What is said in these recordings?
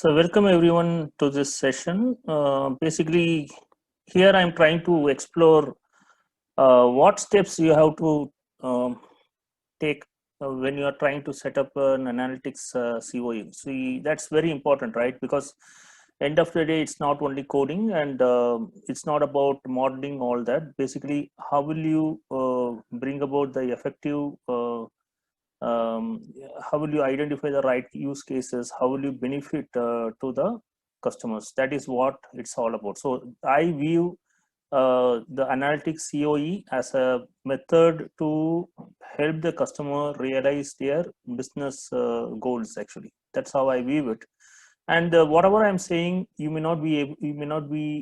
So welcome everyone to this session. Basically, here I'm trying to explore what steps you have to take when you are trying to set up an analytics COE. See, that's very important, right? Because end of the day, it's not only coding and it's not about modeling all that. Basically, how will you bring about the effective how will you identify the right use cases, how will you benefit to the customers? That is what it's all about. So I view the analytics COE as a method to help the customer realize their business goals. Actually, that's how I view it. And whatever I'm saying, you may not be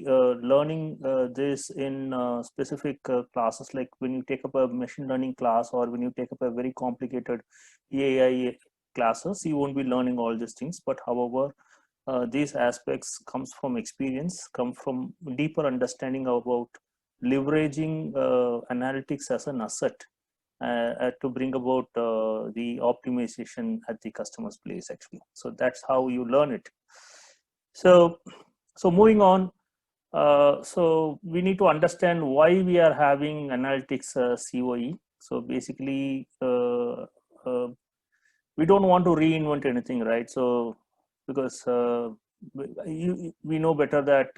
learning this in specific classes, like when you take up a machine learning class or when you take up a very complicated AI classes, you won't be learning all these things. But however, these aspects comes from experience, come from deeper understanding about leveraging analytics as an asset to bring about the optimization at the customer's place. Actually, so that's how you learn it. So moving on, so we need to understand why we are having analytics COE. So basically, we don't want to reinvent anything, right? So because we know better that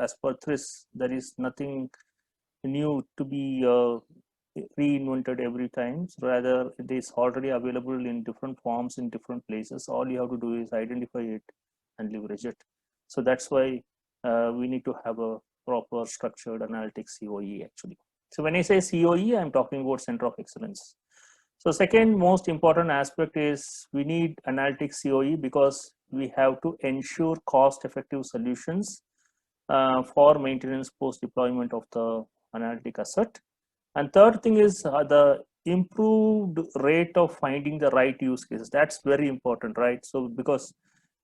as per THRIS, there is nothing new to be reinvented every time. So rather, it is already available in different forms in different places. All you have to do is identify it and leverage it. So that's why we need to have a proper structured analytics COE actually. So when I say COE, I'm talking about Center of Excellence. So second most important aspect is we need analytics COE because we have to ensure cost-effective solutions for maintenance post-deployment of the analytic asset. And third thing is the improved rate of finding the right use cases. That's very important, right? So because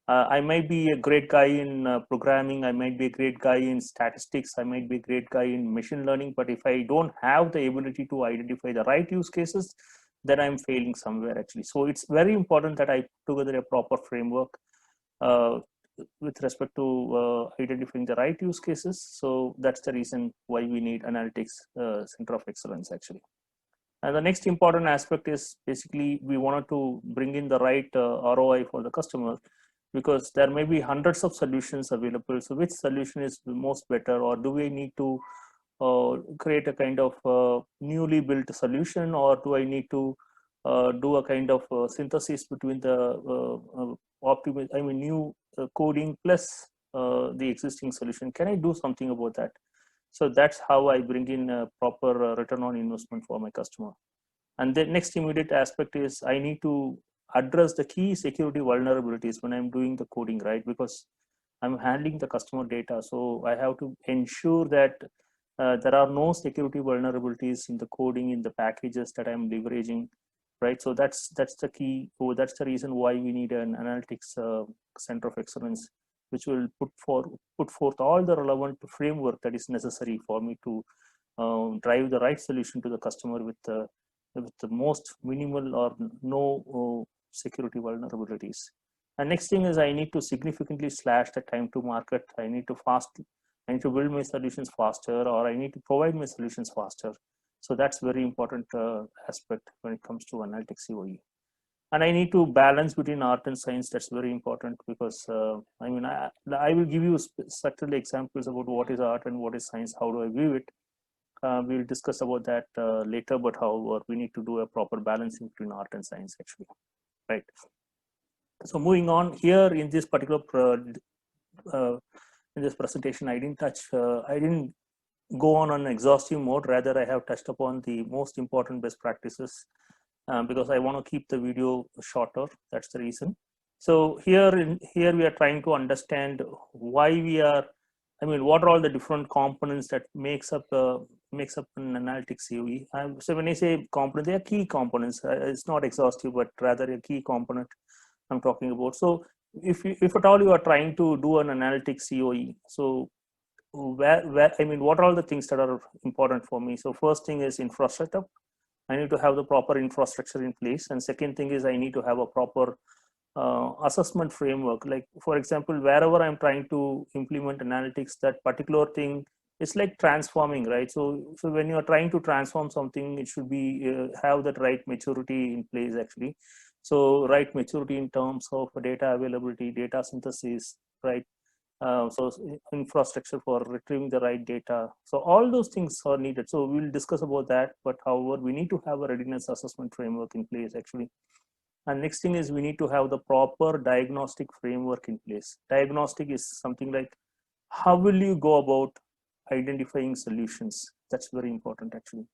I might be a great guy in programming, I might be a great guy in statistics, I might be a great guy in machine learning, but if I don't have the ability to identify the right use cases, then I'm failing somewhere actually. So it's very important that I put together a proper framework uh, with respect to identifying the right use cases. So that's the reason why we need analytics Center of Excellence actually. And the next important aspect is basically we wanted to bring in the right ROI for the customer, because there may be hundreds of solutions available. So which solution is the most better, or do we need to create a kind of newly built solution, or do I need to do a kind of synthesis between the new coding plus the existing solution? Can I do something about that? So that's how I bring in a proper return on investment for my customer. And the next immediate aspect is I need to address the key security vulnerabilities when I'm doing the coding, right? Because I'm handling the customer data. So I have to ensure that there are no security vulnerabilities in the coding, in the packages that I'm leveraging, right? So that's the key. So that's the reason why we need an analytics Center of Excellence, which will put forth all the relevant framework that is necessary for me to drive the right solution to the customer with the most minimal or no security vulnerabilities. And next thing is I need to significantly slash the time to market. I need to build my solutions faster, or I need to provide my solutions faster. So that's very important aspect when it comes to analytics COE. And I need to balance between art and science. That's very important because I will give you subtle examples about what is art and what is science. How do I view it? We'll discuss about that later, but however, we need to do a proper balancing between art and science actually, right? So moving on here in this particular in this presentation, I didn't go on an exhaustive mode. Rather, I have touched upon the most important best practices because I want to keep the video shorter. That's the reason. So here we are trying to understand why we are. What are all the different components that makes up an analytics COE? So when I say component, they are key components. It's not exhaustive, but rather a key component I'm talking about. So if at all you are trying to do an analytics COE, so what are all the things that are important for me? So first thing is infrastructure. I need to have the proper infrastructure in place, and second thing is I need to have a proper assessment framework. Like for example, wherever I'm trying to implement analytics, that particular thing is like transforming, right? So when you're trying to transform something, it should be have that right maturity in place actually. So right maturity in terms of data availability, data synthesis, right? So infrastructure for retrieving the right data. So all those things are needed. So we'll discuss about that. But however, we need to have a readiness assessment framework in place actually. And next thing is we need to have the proper diagnostic framework in place. Diagnostic is something like how will you go about identifying solutions? That's very important actually.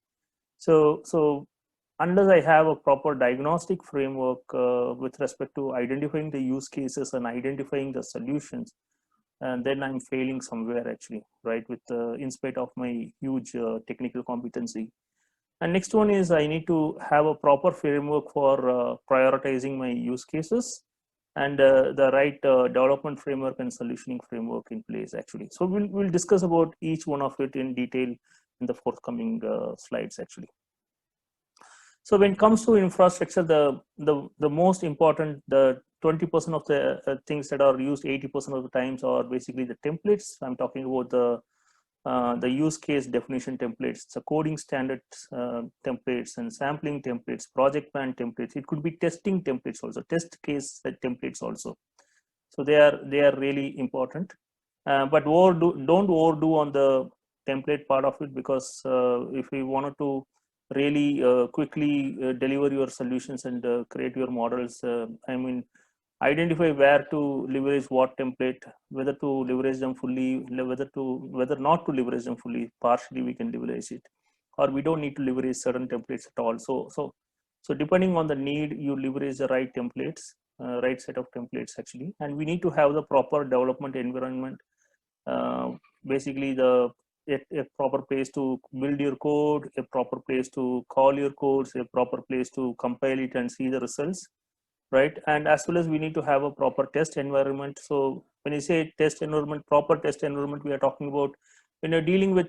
So unless I have a proper diagnostic framework with respect to identifying the use cases and identifying the solutions, and then I'm failing somewhere actually, right? With in spite of my huge technical competency. And next one is I need to have a proper framework for prioritizing my use cases and the right development framework and solutioning framework in place actually. So we'll discuss about each one of it in detail in the forthcoming slides actually. So when it comes to infrastructure, the most important, the 20% of the things that are used 80% of the times are basically the templates. I'm talking about the use case definition templates, the coding standards templates, and sampling templates, project plan templates. It could be testing templates also, test case templates also. So they are really important. But don't overdo on the template part of it, because if we wanted to really quickly deliver your solutions and create your models, I mean, identify where to leverage what template, whether to leverage them fully, whether not to leverage them fully, partially we can leverage it, or we don't need to leverage certain templates at all. So depending on the need, you leverage the right templates, right set of templates actually. And we need to have the proper development environment, basically a proper place to build your code, a proper place to call your codes, a proper place to compile it and see the results, right? And as well as we need to have a proper test environment. So when you say test environment, proper test environment, we are talking about when you're dealing with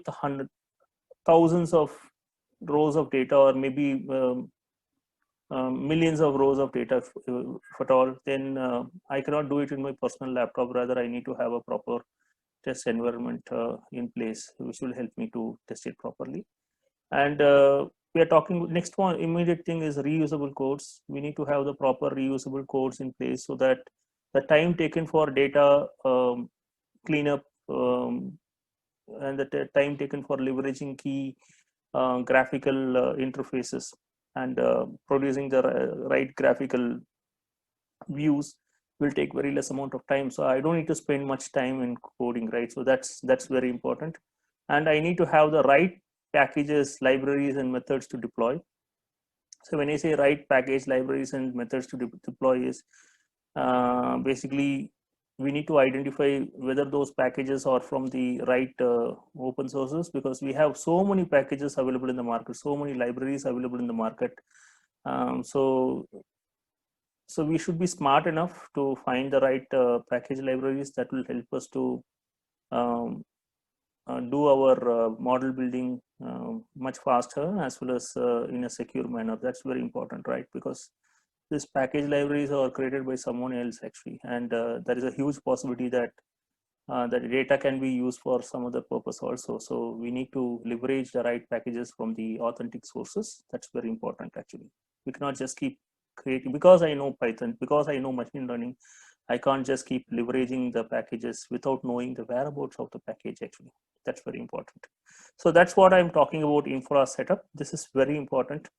thousands of rows of data, or maybe millions of rows of data, if at all, then I cannot do it in my personal laptop. Rather, I need to have a proper test environment in place, which will help me to test it properly. And we are talking, next one immediate thing is reusable codes. We need to have the proper reusable codes in place, so that the time taken for data cleanup, and the time taken for leveraging key graphical interfaces and producing the right graphical views will take very less amount of time. So I don't need to spend much time in coding, right? So that's very important. And I need to have the right packages, libraries, and methods to deploy. So when I say right package, libraries, and methods to deploy is basically we need to identify whether those packages are from the right open sources, because we have so many packages available in the market, so many libraries available in the market. So we should be smart enough to find the right package libraries that will help us to um, do our model building much faster, as well as in a secure manner. That's very important, right? Because these package libraries are created by someone else actually, and there is a huge possibility that the data can be used for some other purpose also. So we need to leverage the right packages from the authentic sources. That's very important actually. We cannot just keep creating, because I know Python, because I know machine learning, I can't just keep leveraging the packages without knowing the whereabouts of the package actually. That's very important. So that's what I'm talking about, infra setup. This is very important.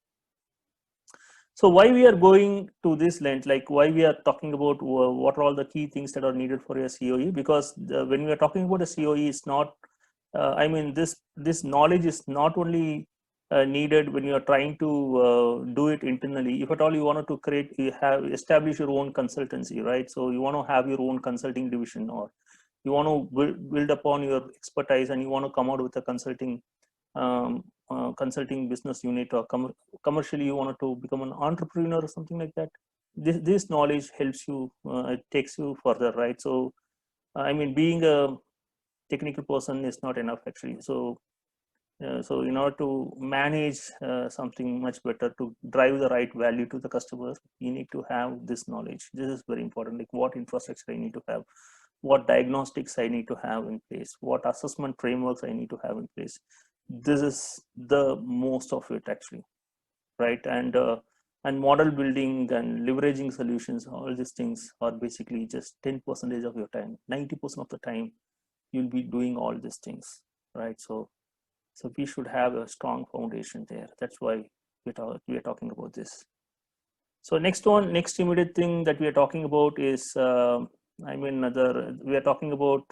So why we are going to this length, like why we are talking about what are all the key things that are needed for a COE? Because when we are talking about a COE, it's not, I mean, this knowledge is not only needed when you are trying to do it internally. If at all you wanted to create, you have establish your own consultancy, right? So you want to have your own consulting division, or you want to build upon your expertise, and you want to come out with a consulting business unit, or commercially you wanted to become an entrepreneur or something like that. This knowledge helps you, it takes you further, right? So I mean, being a technical person is not enough actually. So So in order to manage something much better, to drive the right value to the customer, you need to have this knowledge. This is very important. Like what infrastructure I need to have, what diagnostics I need to have in place, what assessment frameworks I need to have in place. This is the most of it actually, right? And model building and leveraging solutions, all these things are basically just 10% of your time. 90% of the time, you'll be doing all these things, right? So we should have a strong foundation there. That's why we are talking about this. So next immediate thing that we are talking about is, we are talking about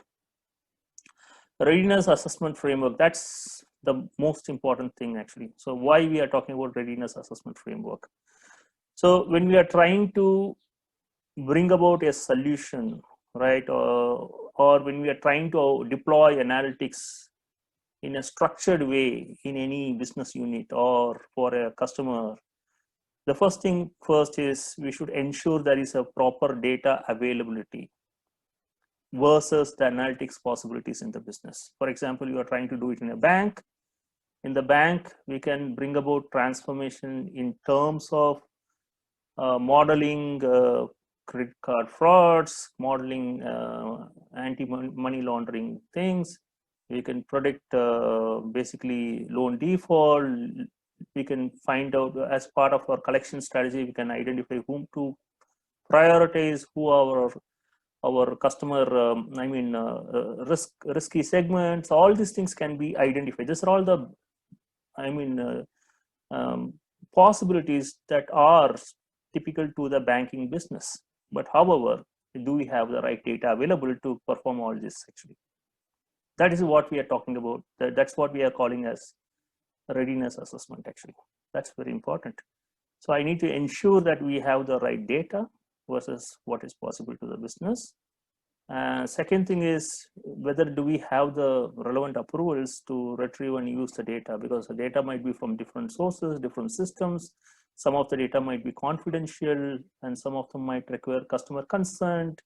readiness assessment framework. That's the most important thing actually. So why we are talking about readiness assessment framework? So when we are trying to bring about a solution, right, or when we are trying to deploy analytics in a structured way in any business unit or for a customer, the first thing first is we should ensure there is a proper data availability versus the analytics possibilities in the business. For example, you are trying to do it in a bank. In the bank, we can bring about transformation in terms of modeling credit card frauds, modeling anti-money laundering things. We can predict basically loan default. We can find out as part of our collection strategy, we can identify whom to prioritize, who our customer, risky segments. All these things can be identified. These are all the, I mean, possibilities that are typical to the banking business. But however, do we have the right data available to perform all this actually? That is what we are talking about. That's what we are calling as readiness assessment actually. That's very important. So I need to ensure that we have the right data versus what is possible to the business. Second thing is whether do we have the relevant approvals to retrieve and use the data, because the data might be from different sources, different systems. Some of the data might be confidential and some of them might require customer consent.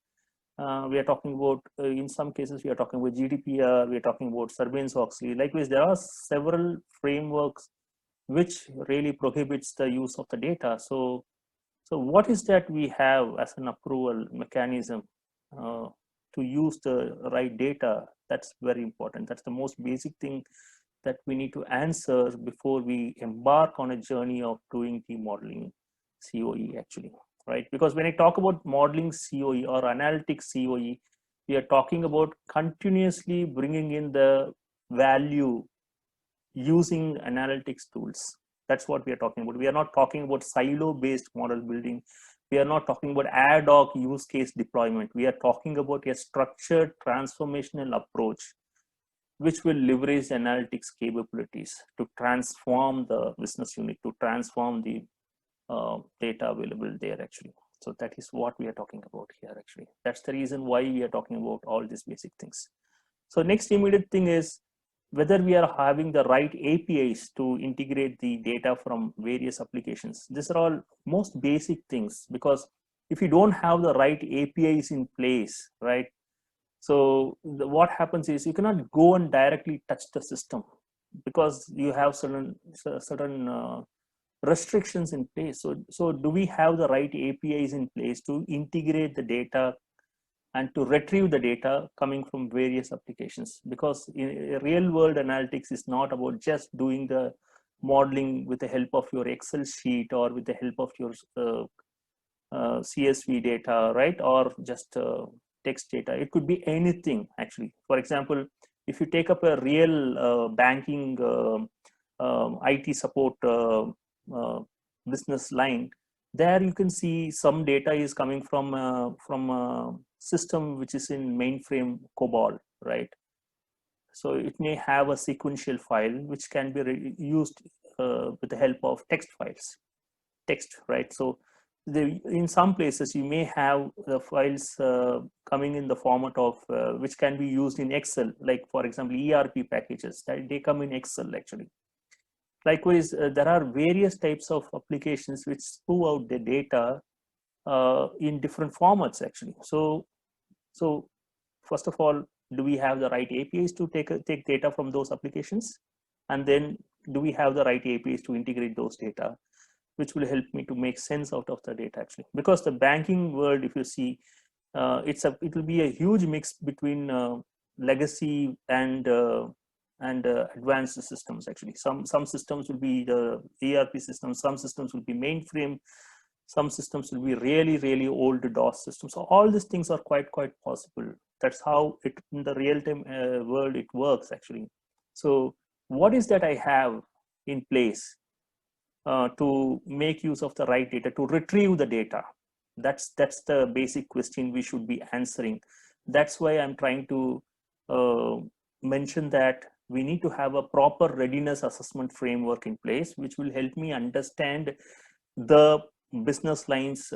We are talking about, in some cases, we are talking about GDPR, we are talking about Sarbanes-Oxley. Likewise, there are several frameworks which really prohibits the use of the data. So what is that we have as an approval mechanism to use the right data? That's very important. That's the most basic thing that we need to answer before we embark on a journey of doing the modeling COE actually, right? Because when I talk about modeling COE or analytics COE, we are talking about continuously bringing in the value using analytics tools. That's what we are talking about. We are not talking about silo-based model building. We are not talking about ad hoc use case deployment. We are talking about a structured transformational approach which will leverage analytics capabilities to transform the business unit, to transform the data available there actually. So that is what we are talking about here actually. That's the reason why we are talking about all these basic things. So next immediate thing is whether we are having the right APIs to integrate the data from various applications. These are all most basic things, because if you don't have the right APIs in place, right? So what happens is you cannot go and directly touch the system because you have certain restrictions in place. So do we have the right APIs in place to integrate the data and to retrieve the data coming from various applications? Because in real world analytics is not about just doing the modeling with the help of your Excel sheet or with the help of your CSV data, right? Or just text data. It could be anything actually. For example, if you take up a real banking IT support business line, there you can see some data is coming from a system which is in mainframe COBOL, right? So it may have a sequential file which can be used with the help of text files, right? So in some places you may have the files coming in the format of which can be used in Excel, like for example ERP packages, that they come in Excel actually. Likewise, there are various types of applications which spew out the data in different formats actually. So first of all, do we have the right APIs to take data from those applications? and then do we have the right APIs to integrate those data, which will help me to make sense out of the data actually. Because the banking world, if you see, it will be a huge mix between legacy and advanced systems actually. Some systems will be the ERP systems, some systems will be mainframe, some systems will be really old DOS systems. So all these things are quite possible. That's how it in the real-time world it works actually. So what is that I have in place to make use of the right data, to retrieve the data? That's the basic question we should be answering. That's why I'm trying to mention that we need to have a proper readiness assessment framework in place, which will help me understand the business lines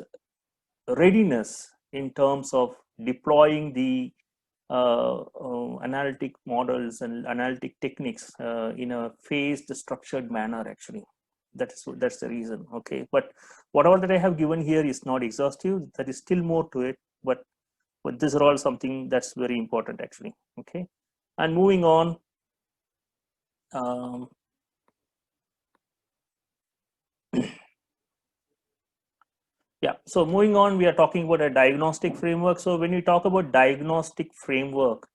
readiness in terms of deploying the analytic models and analytic techniques in a phased structured manner actually. That's the reason. Okay, but whatever that I have given here is not exhaustive. There is still more to it, but these are all something that's very important actually. Okay, and moving on, yeah, so moving on, we are talking about a diagnostic framework. So when we talk about diagnostic framework,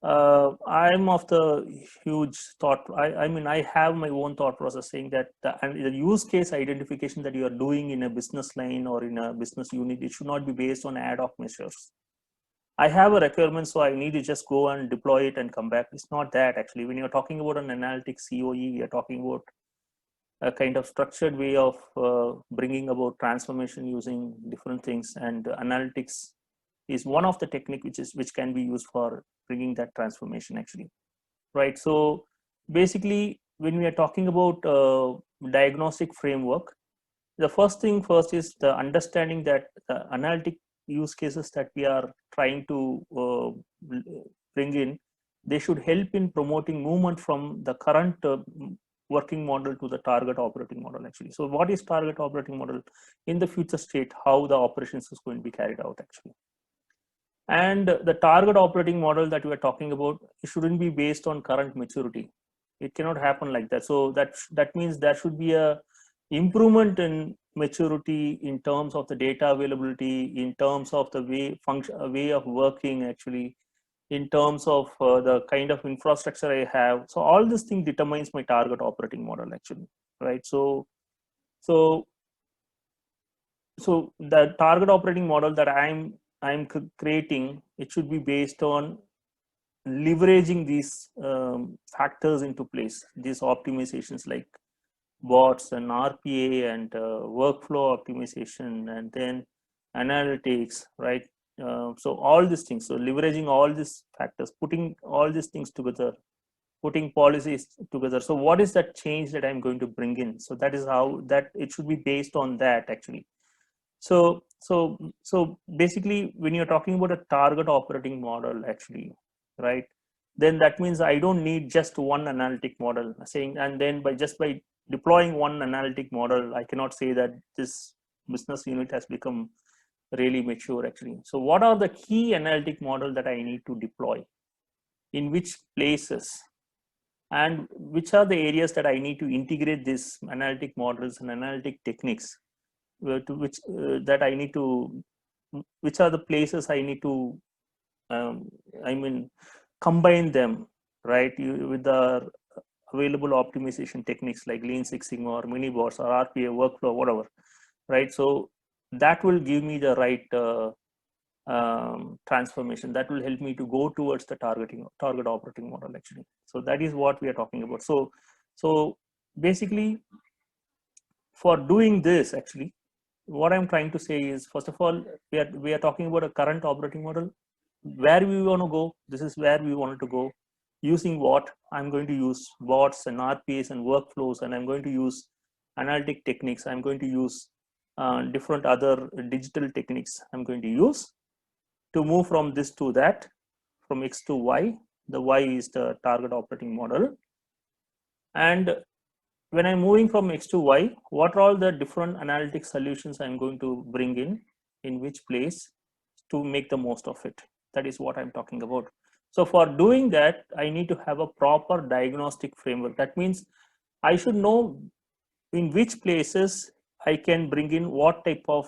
I'm of the huge thought. I mean, I have my own thought process saying that and the use case identification that you are doing in a business line or in a business unit, it should not be based on ad hoc measures. I have a requirement, so I need to just go and deploy it and come back. It's not that actually. When you're talking about an analytic COE, we are talking about a kind of structured way of bringing about transformation using different things, and analytics is one of the technique which can be used for bringing that transformation actually, right? So basically when we are talking about diagnostic framework, the first thing first is the understanding that the analytic use cases that we are trying to bring in, they should help in promoting movement from the current working model to the target operating model actually. So what is target operating model in the future state, how the operations is going to be carried out actually. And the target operating model that we are talking about, it shouldn't be based on current maturity. It cannot happen like that. So that means there should be a improvement in maturity in terms of the data availability, in terms of the way of working actually, in terms of the kind of infrastructure I have. So all this thing determines my target operating model actually, right? So the target operating model that I'm creating, it should be based on leveraging these factors into place, these optimizations like bots and RPA and workflow optimization, and then analytics, right? So all these things, so leveraging all these factors, putting all these things together, putting policies together. So what is that change that I'm going to bring in? So that is how that it should be based on that actually. So basically when you're talking about a target operating model actually, right, then that means I don't need just one analytic model saying, and then by deploying one analytic model, I cannot say that this business unit has become really mature actually. So what are the key analytic model that I need to deploy, in which places, and which are the areas that I need to integrate these analytic models and analytic techniques to which that I need to, which are the places I need to I mean combine them, right, with the available optimization techniques like Lean Six Sigma or Minibots or RPA workflow, whatever, right? So that will give me the right transformation that will help me to go towards the target operating model actually. So that is what we are talking about. So basically for doing this actually, what I'm trying to say is, first of all, we are talking about a current operating model. Where we want to go, this is where we wanted to go. Using what? I'm going to use bots and RPAs and workflows, and I'm going to use analytic techniques. I'm going to use different other digital techniques I'm going to use to move from this to that, from X to Y. The Y is the target operating model. And when I'm moving from X to Y, what are all the different analytic solutions I'm going to bring in which place to make the most of it? That is what I'm talking about. So for doing that, I need to have a proper diagnostic framework. That means I should know in which places I can bring in what type of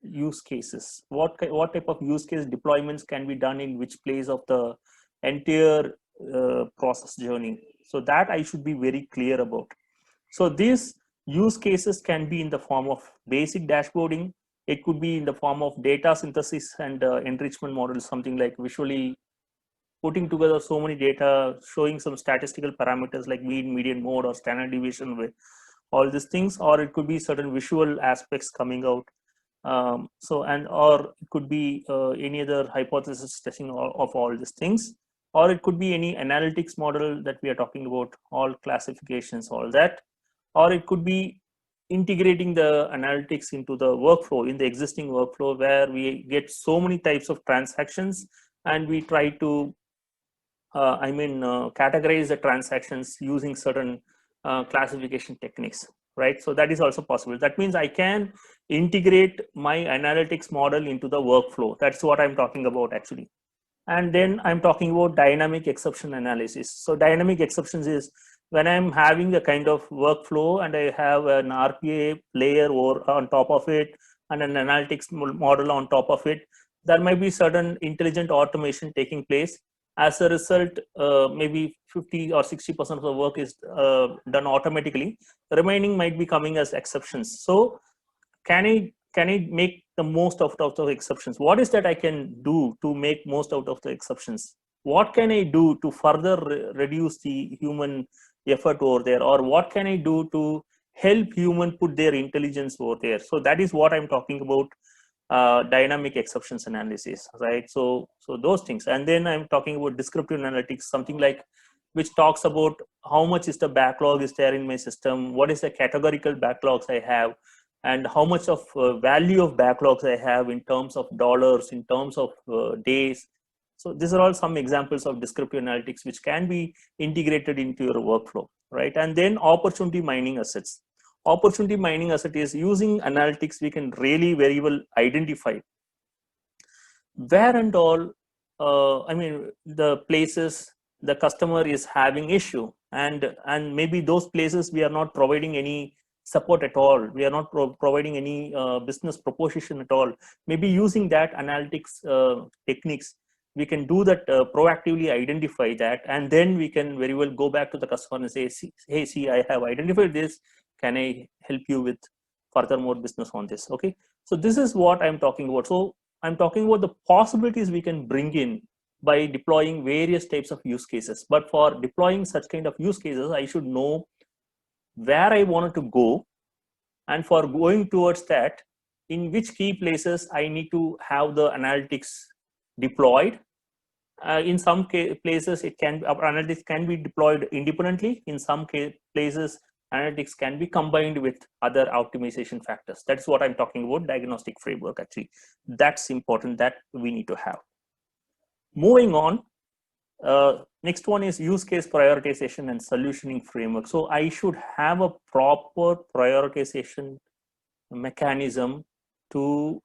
use cases, what type of use case deployments can be done in which place of the entire process journey. So that I should be very clear about. So these use cases can be in the form of basic dashboarding. It could be in the form of data synthesis and enrichment models, something like visually putting together so many data, showing some statistical parameters like mean, median, mode, or standard deviation, with all these things. Or it could be certain visual aspects coming out. Or it could be any other hypothesis testing of all these things, or it could be any analytics model that we are talking about, all classifications, all that, or it could be integrating the analytics into the workflow, in the existing workflow, where we get so many types of transactions and we try to categorize the transactions using certain classification techniques, right? So that is also possible. That means I can integrate my analytics model into the workflow. That's what I'm talking about actually. And then I'm talking about dynamic exception analysis. So dynamic exceptions is when I'm having a kind of workflow and I have an RPA layer or on top of it and an analytics model on top of it, there might be certain intelligent automation taking place. As a result, maybe 50 or 60% of the work is done automatically. The remaining might be coming as exceptions. So can I make the most out of the exceptions? What is that I can do to make most out of the exceptions? What can I do to further reduce the human effort over there? Or what can I do to help human put their intelligence over there? So that is what I'm talking about, dynamic exceptions analysis, right? So those things. And then I'm talking about descriptive analytics, something like which talks about how much is the backlog is there in my system, what is the categorical backlogs I have, and how much of value of backlogs I have in terms of dollars, in terms of days. So these are all some examples of descriptive analytics which can be integrated into your workflow, right? And then opportunity mining assets. Opportunity mining asset is using analytics, we can really very well identify where and all, the places the customer is having issue, and maybe those places we are not providing any support at all, we are not providing any business proposition at all. Maybe using that analytics techniques, we can do that, proactively identify that, and then we can very well go back to the customer and say, hey, see, I have identified this, can I help you with further more business on this? Okay, so this is what I'm talking about. So I'm talking about the possibilities we can bring in by deploying various types of use cases. But for deploying such kind of use cases, I should know where I wanted to go, and for going towards that, in which key places I need to have the analytics deployed. In some places, analytics can be deployed independently. In some places, analytics can be combined with other optimization factors. That's what I'm talking about, diagnostic framework actually. That's important, that we need to have. Moving on, next one is use case prioritization and solutioning framework. So I should have a proper prioritization mechanism to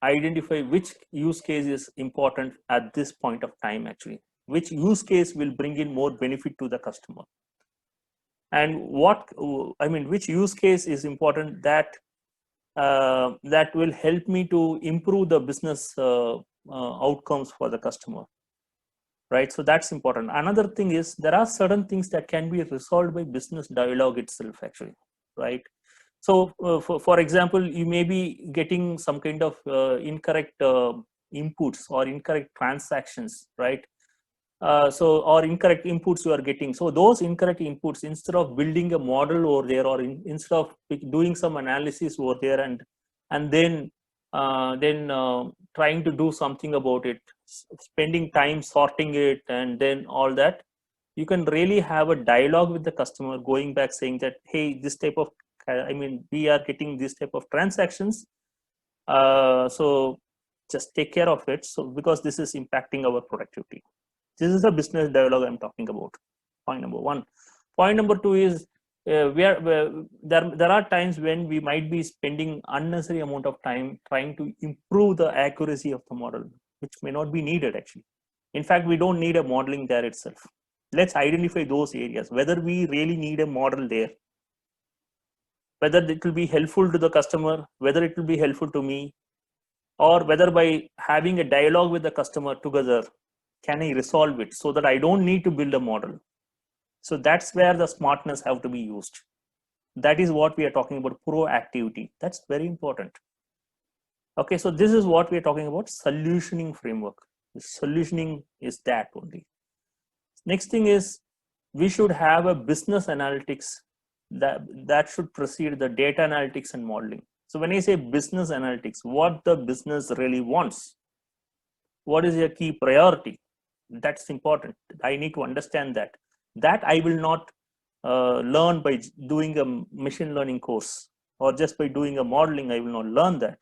identify which use case is important at this point of time, actually, which use case will bring in more benefit to the customer, and which use case is important that will help me to improve the business outcomes for the customer, right? So that's important. Another thing is there are certain things that can be resolved by business dialogue itself, actually, right? So for example, you may be getting some kind of incorrect inputs or incorrect transactions, right? Or incorrect inputs you are getting. So those incorrect inputs, instead of building a model over there, or instead of doing some analysis over there and then trying to do something about it, spending time sorting it and then all that, you can really have a dialogue with the customer, going back saying that, hey, this type of we are getting this type of transactions, so just take care of it, so because this is impacting our productivity. This is a business dialogue I'm talking about. Point number one. Point number two is there are times when we might be spending unnecessary amount of time trying to improve the accuracy of the model, which may not be needed actually. In fact, we don't need a modeling there itself. Let's identify those areas, whether we really need a model there, whether it will be helpful to the customer, whether it will be helpful to me, or whether by having a dialogue with the customer together, can I resolve it so that I don't need to build a model. So that's where the smartness have to be used. That is what we are talking about, proactivity. That's very important. Okay, so this is what we are talking about, solutioning framework. The solutioning is that only. Next thing is, we should have a business analytics that should precede the data analytics and modeling. So when I say business analytics, what the business really wants, what is your key priority, that's important. I need to understand that I will not learn by doing a machine learning course, or just by doing a modeling I will not learn that.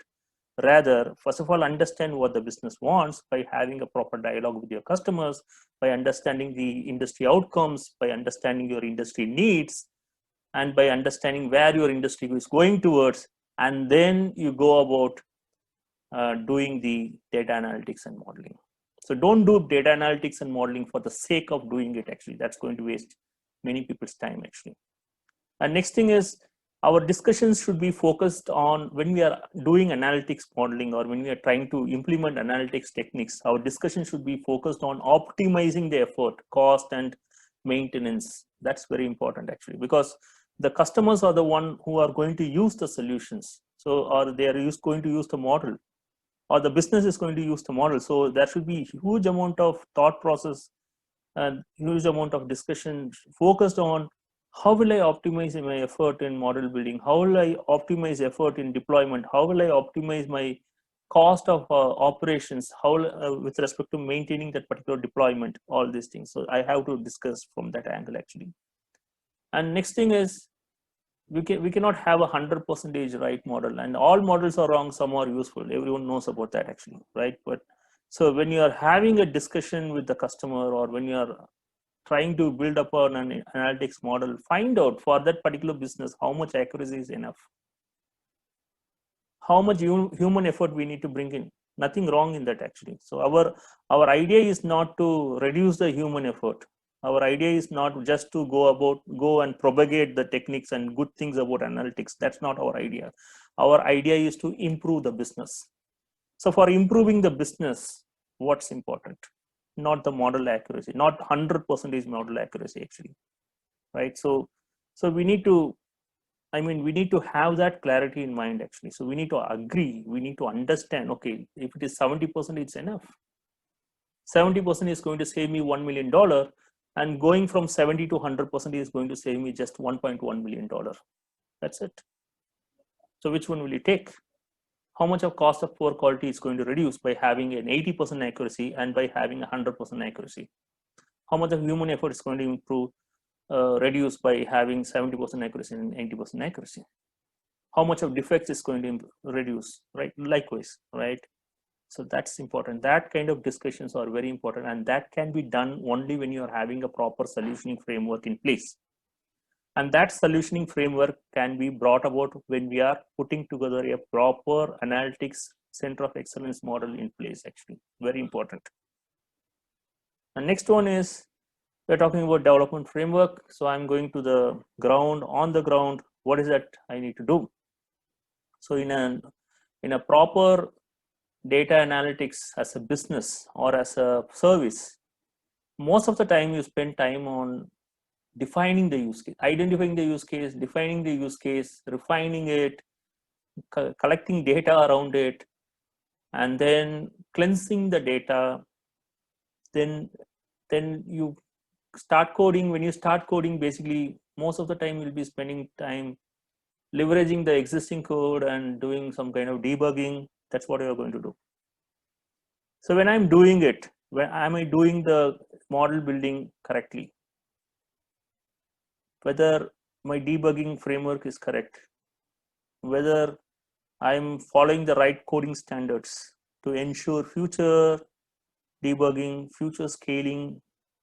Rather, first of all, understand what the business wants by having a proper dialogue with your customers, by understanding the industry outcomes, by understanding your industry needs, and by understanding where your industry is going towards. And then you go about doing the data analytics and modeling. So don't do data analytics and modeling for the sake of doing it. Actually, that's going to waste many people's time actually. And next thing is, our discussions should be focused on, when we are doing analytics modeling or when we are trying to implement analytics techniques, our discussion should be focused on optimizing the effort, cost, and maintenance. That's very important actually, because the customers are the one who are going to use the solutions. So, or they are going to use the model, or the business is going to use the model. So there should be huge amount of thought process and huge amount of discussion focused on, how will I optimize my effort in model building? How will I optimize effort in deployment? How will I optimize my cost of operations? How with respect to maintaining that particular deployment? All these things. So I have to discuss from that angle actually. And next thing is, we cannot have 100% right model, and all models are wrong. Some are useful. Everyone knows about that actually, right? But so when you are having a discussion with the customer, or when you are trying to build up an analytics model, find out for that particular business how much accuracy is enough, how much human effort we need to bring in. Nothing wrong in that actually. So our idea is not to reduce the human effort. Our idea is not just to go and propagate the techniques and good things about analytics. That's not our idea. Our idea is to improve the business. So for improving the business, what's important? Not the model accuracy, not 100% model accuracy actually, right? So we need to, we need to have that clarity in mind actually. So we need to agree, we need to understand, okay, if it is 70%, it's enough. 70% is going to save me $1 million, and going from 70 to 100% is going to save me just $1.1 million. That's it. So which one will you take? How much of cost of poor quality is going to reduce by having an 80% accuracy and by having 100% accuracy? How much of human effort is going to improve, reduce by having 70% accuracy and 80% accuracy? How much of defects is going to reduce, right? Likewise, right? So that's important. That kind of discussions are very important, and that can be done only when you are having a proper solutioning framework in place. And that solutioning framework can be brought about when we are putting together a proper analytics center of excellence model in place actually. Very important. And next one is, we're talking about development framework. So I'm going to the ground, on the ground, what is that I need to do? So in a proper data analytics as a business or as a service, most of the time you spend time on defining the use case, identifying the use case, defining the use case, refining it, collecting data around it, and then cleansing the data. Then you start coding. When you start coding, basically most of the time you'll be spending time leveraging the existing code and doing some kind of debugging. That's what you're going to do. So when I'm doing it, when am I doing the model building correctly? Whether my debugging framework is correct, whether I'm following the right coding standards to ensure future debugging, future scaling,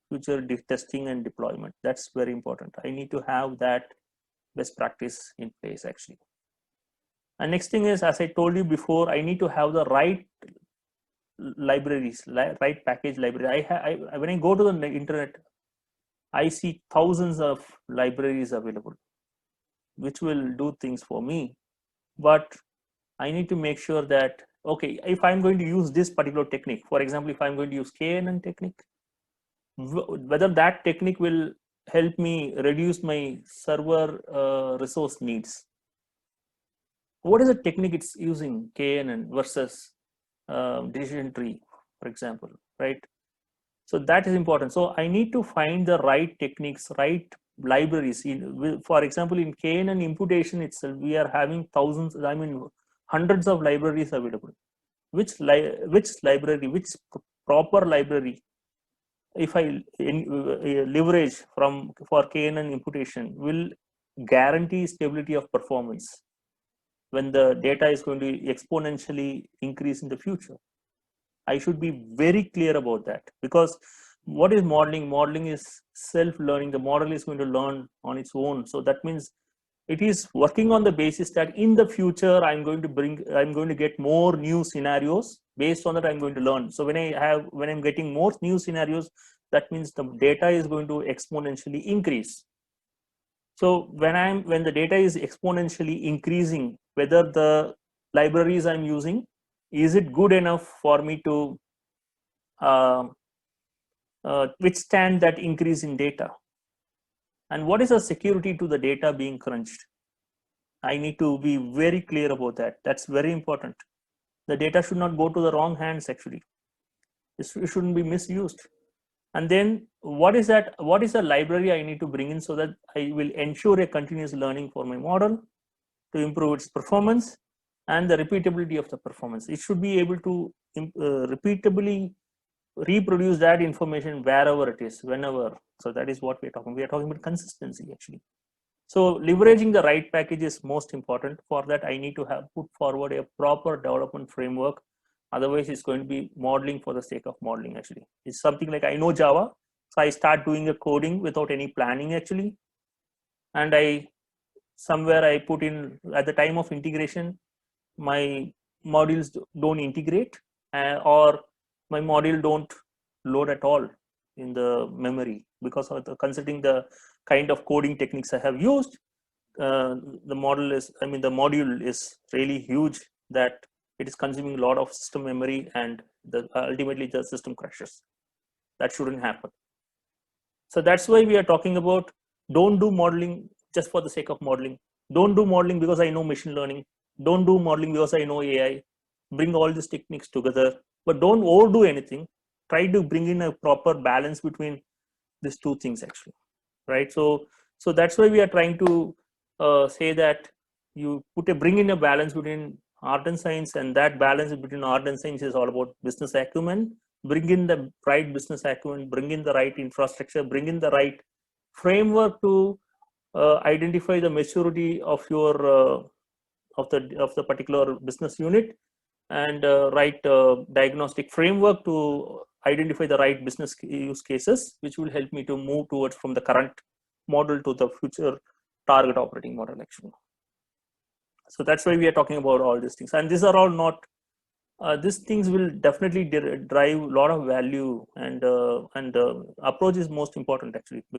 future testing and deployment. That's very important. I need to have that best practice in place actually. And next thing is, as I told you before, I need to have the right libraries, right package library. When I go to the internet, I see thousands of libraries available, which will do things for me. But I need to make sure that, okay, if I'm going to use this particular technique, for example, if I'm going to use KNN technique, whether that technique will help me reduce my server resource needs. What is the technique it's using, KNN versus decision tree, for example, right? So that is important. So I need to find the right techniques, right libraries. For example, in KNN imputation itself, we are having thousands, I mean, hundreds of libraries available. Which library, which proper library, if I leverage for KNN imputation, will guarantee stability of performance when the data is going to exponentially increase in the future. I should be very clear about that, because what is modeling? Modeling is self-learning. The model is going to learn on its own. So that means it is working on the basis that in the future I'm going to get more new scenarios. Based on that, I'm going to learn. So when I'm getting more new scenarios, that means the data is going to exponentially increase. So when the data is exponentially increasing, whether the libraries I'm using, is it good enough for me to withstand that increase in data? And what is the security to the data being crunched? I need to be very clear about that. That's very important. The data should not go to the wrong hands, actually. It shouldn't be misused. And then what is the library I need to bring in so that I will ensure a continuous learning for my model to improve its performance and the repeatability of the performance. It should be able to repeatably reproduce that information wherever it is, whenever. So that is what we are talking about consistency, actually. So leveraging the right package is most important. For that, I need to have put forward a proper development framework. Otherwise, it's going to be modeling for the sake of modeling, actually. It's something like, I know Java, so I start doing the coding without any planning, actually. And somewhere I put in, at the time of integration, my modules don't integrate, or my module don't load at all in the memory, because of considering the kind of coding techniques I have used. The module is really huge, that it is consuming a lot of system memory, and ultimately the system crashes. That shouldn't happen. So that's why we are talking about, don't do modeling just for the sake of modeling. Don't do modeling because I know machine learning. Don't do modeling because I know AI. Bring all these techniques together, but don't overdo anything. Try to bring in a proper balance between these two things, actually, right? So that's why we are trying to say that you bring in a balance between art and science, and that balance between art and science is all about business acumen. Bring in the right business acumen, bring in the right infrastructure, bring in the right framework to identify the maturity of your of the particular business unit, and right diagnostic framework to identify the right business use cases, which will help me to move towards from the current model to the future target operating model, actually. So that's why we are talking about all these things, and these are all not these things will definitely drive a lot of value, and approach is most important, actually.